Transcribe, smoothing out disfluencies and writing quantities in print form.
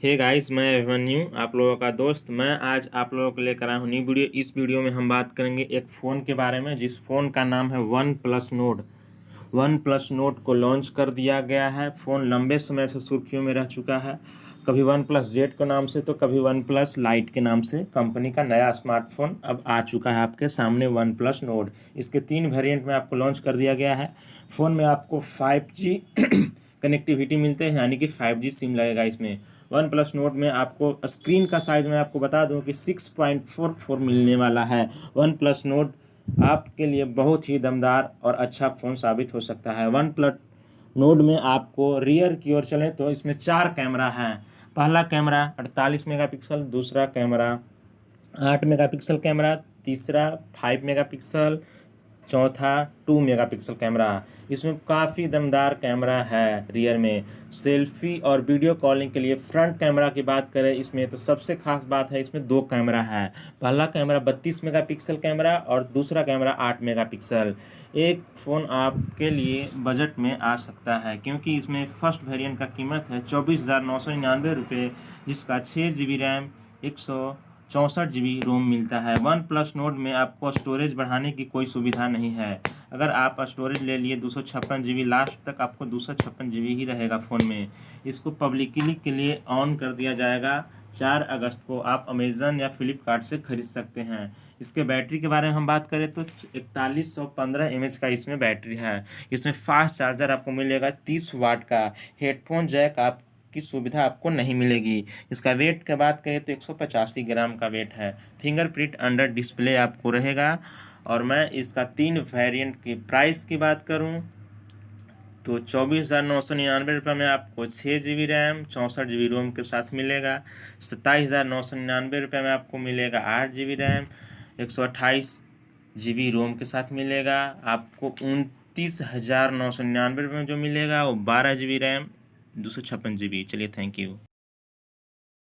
Hey guys, मैं मनु आप लोगों का दोस्त। मैं आज आप लोगों को लेकर आया हूँ न्यू वीडियो। इस वीडियो में हम बात करेंगे एक फ़ोन के बारे में, जिस फ़ोन का नाम है one plus node. One plus node को लॉन्च कर दिया गया है। फ़ोन लंबे समय से सुर्खियों में रह चुका है, कभी वन प्लस जेड के नाम से तो कभी वन प्लस लाइट के नाम से। कंपनी का नया स्मार्टफोन अब आ चुका है आपके सामने, वन प्लस नोड। इसके 3 वेरिएंट में आपको लॉन्च कर दिया गया है। फ़ोन में आपको 5G कनेक्टिविटी मिलते हैं, यानी कि 5G सिम लगेगा इसमें। वन प्लस नोट में आपको स्क्रीन का साइज़ मैं आपको बता दूं कि 6.44 मिलने वाला है। वन प्लस नोट आपके लिए बहुत ही दमदार और अच्छा फ़ोन साबित हो सकता है। वन प्लस नोट में आपको रियर की ओर चलें तो इसमें 4 कैमरा हैं। पहला कैमरा 48 मेगापिक्सल, दूसरा कैमरा 8 मेगापिक्सल कैमरा, तीसरा 5 मेगापिक्सल, चौथा 2 मेगापिक्सल कैमरा। इसमें काफ़ी दमदार कैमरा है। रियर में सेल्फी और वीडियो कॉलिंग के लिए फ्रंट कैमरा की बात करें इसमें तो सबसे खास बात है, इसमें 2 कैमरा है। पहला कैमरा 32 मेगापिक्सल कैमरा और दूसरा कैमरा 8 मेगापिक्सल। एक फ़ोन आपके लिए बजट में आ सकता है, क्योंकि इसमें फर्स्ट वेरिएंट का कीमत है 24,999 रुपये, जिसका 6 GB रैम 164 GB रोम मिलता है। वन प्लस नोट में आपको स्टोरेज बढ़ाने की कोई सुविधा नहीं है। अगर आप स्टोरेज ले लिए 256 GB, लास्ट तक आपको 256 GB ही रहेगा फ़ोन में। इसको पब्लिकली के लिए ऑन कर दिया जाएगा 4 अगस्त को। आप अमेज़न या फ्लिपकार्ट से खरीद सकते हैं। इसके बैटरी के बारे में हम बात करें तो 4115 mAh का इसमें बैटरी है। इसमें फास्ट चार्जर आपको मिलेगा 30 वाट का। हेडफोन जैक की सुविधा आपको नहीं मिलेगी। इसका वेट की बात करें तो 185 ग्राम का वेट है। फिंगरप्रिंट अंडर डिस्प्ले आपको रहेगा। और मैं इसका 3 वेरिएंट की प्राइस की बात करूं तो 24,999 रुपये में आपको 6 GB रैम 64 GB रोम के साथ मिलेगा। 27,999 रुपये में आपको मिलेगा 8 GB रैम 128 GB रोम के साथ मिलेगा। आपको 29,999 रुपये में जो मिलेगा वो 12 GB रैम 256 GB। चलिए, थैंक यू।